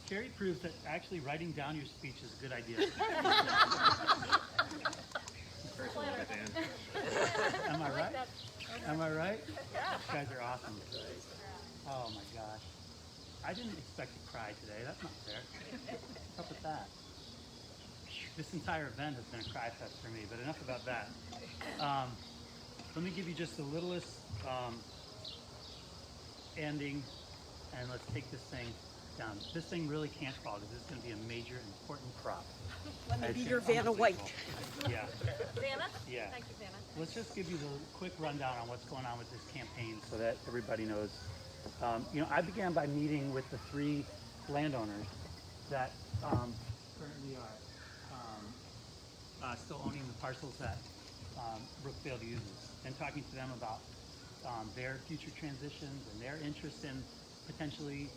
Carrie proves that actually writing down your speech is a good idea. Am I right? Am I right? You guys are awesome. Oh my gosh. I didn't expect to cry today. That's not fair. What's up with that? This entire event has been a cry fest for me, but enough about that. Let me give you just the littlest ending, and let's take this thing down. This thing really can't fall because this is going to be a major, important prop. Let me be your Vanna White. Yeah. Vanna? Yeah. Thank you, Vanna. Let's just give you the quick rundown on what's going on with this campaign so that everybody knows. I began by meeting with the 3 landowners that currently are still owning the parcels that Brookfield uses, and talking to them about their future transitions and their interest in potentially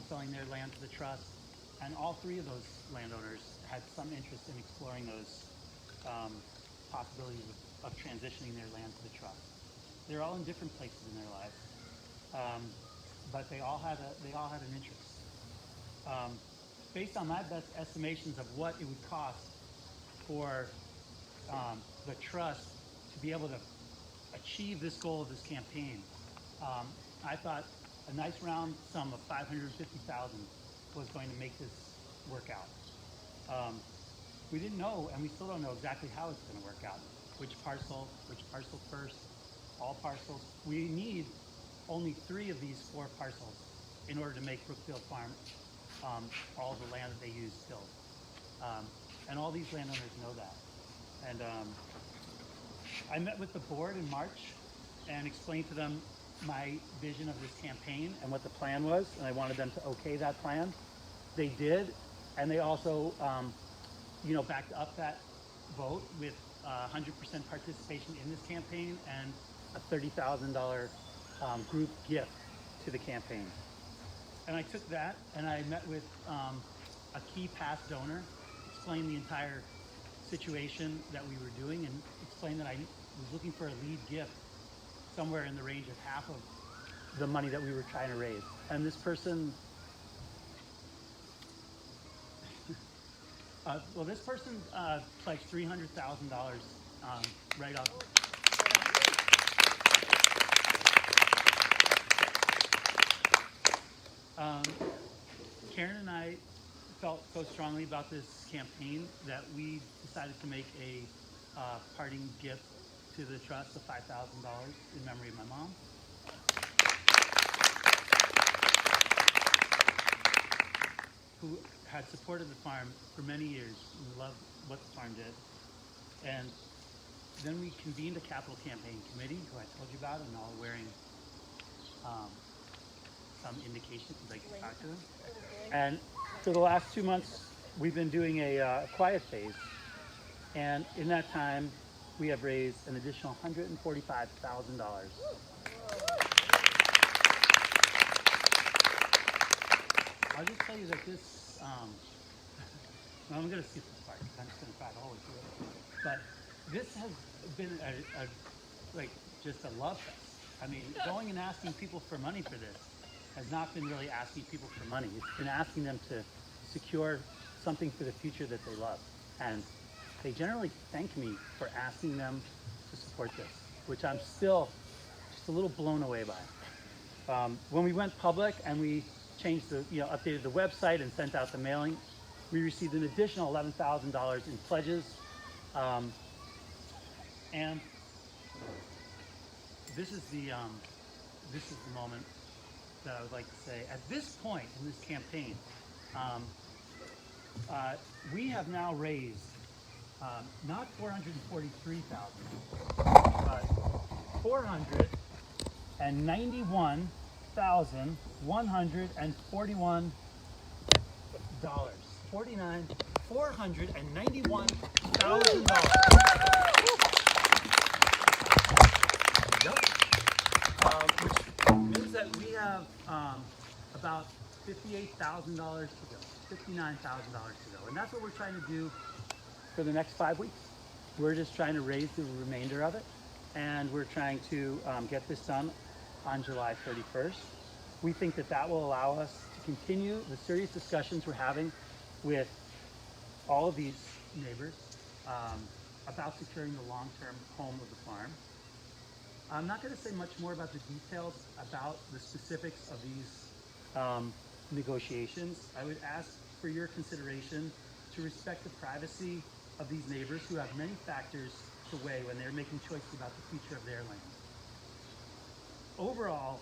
selling their land to the trust. And all 3 of those landowners had some interest in exploring those possibilities of transitioning their land to the trust. They're all in different places in their lives, but they all had an interest. Based on my best estimations of what it would cost for the trust to be able to achieve this goal of this campaign, I thought a nice round sum of $550,000 was going to make this work out. We didn't know, and we still don't know exactly how it's going to work out. Which parcel first, all parcels. We need only 3 of these 4 parcels in order to make Brookfield Farm all the land that they use still. And all these landowners know that. And I met with the board in March and explained to them my vision of this campaign and what the plan was, and I wanted them to okay that plan. They did, and they also backed up that vote with 100% participation in this campaign and a $30,000 group gift to the campaign. And I took that and I met with a key past donor, explained the entire situation that we were doing, and explained that I was looking for a lead gift somewhere in the range of half of the money that we were trying to raise. And this person, this person pledged $300,000 right off. Karen and I felt so strongly about this campaign that we decided to make a parting gift to the trust of $5,000 in memory of my mom. Who had supported the farm for many years and loved what the farm did. And then we convened a capital campaign committee, who I told you about, and all wearing some indication because I could talk to them. And for the last 2 months, we've been doing a quiet phase. And in that time, we have raised an additional $145,000. I'll just tell you that this, I'm going to skip this part because I'm just going to cry the whole way through it. But this has been just a love fest. I mean, going and asking people for money for this has not been really asking people for money. It's been asking them to secure something for the future that they love. And they generally thank me for asking them to support this, which I'm still just a little blown away by. When we went public and we changed updated the website and sent out the mailing, we received an additional $11,000 in pledges. And this is the moment that I would like to say. At this point in this campaign, we have now raised not 443,000, but $491,141. $491,000. Yep. Which means that we have about $58,000 to go, $59,000 to go. And that's what we're trying to do for the next 5 weeks. We're just trying to raise the remainder of it, and we're trying to get this done on July 31st. We think that that will allow us to continue the serious discussions we're having with all of these neighbors about securing the long-term home of the farm. I'm not going to say much more about the details about the specifics of these negotiations. I would ask for your consideration to respect the privacy of these neighbors who have many factors to weigh when they're making choices about the future of their land. Overall,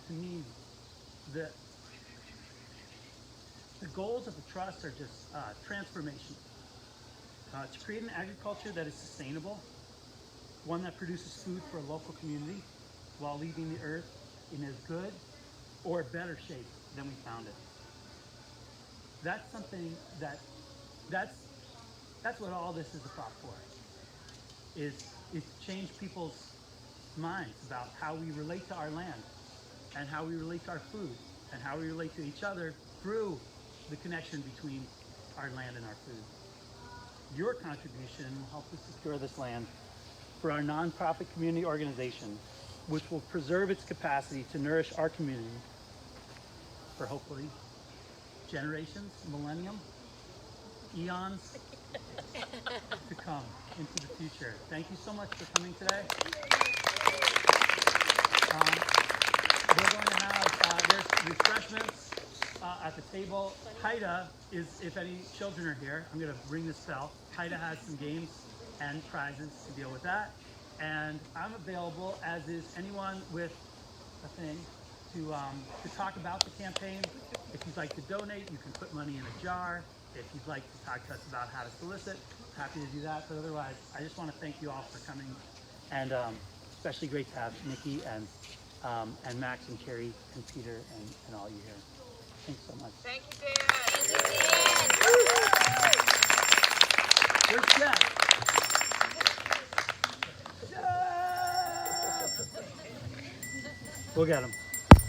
to me, the goals of the trust are just transformation. To create an agriculture that is sustainable, one that produces food for a local community while leaving the earth in as good or better shape than we found it. That's something that's what all this is about for, is to change people's minds about how we relate to our land and how we relate to our food and how we relate to each other through the connection between our land and our food. Your contribution will help us secure this land for our nonprofit community organization, which will preserve its capacity to nourish our community for hopefully generations, millennium, eons to come into the future. Thank you so much for coming today. We're going to have, there's refreshments at the table. Haida is, if any children are here, I'm going to ring this bell. Haida has some games and prizes to deal with that. And I'm available, as is anyone with a thing, to talk about the campaign. If you'd like to donate, you can put money in a jar. If you'd like to talk to us about how to solicit, happy to do that. But otherwise, I just want to thank you all for coming. And especially great to have Nikki and Max and Carrie and Peter and all you here. Thanks so much. Thank you, Dan. Where's Jeff? We'll get him.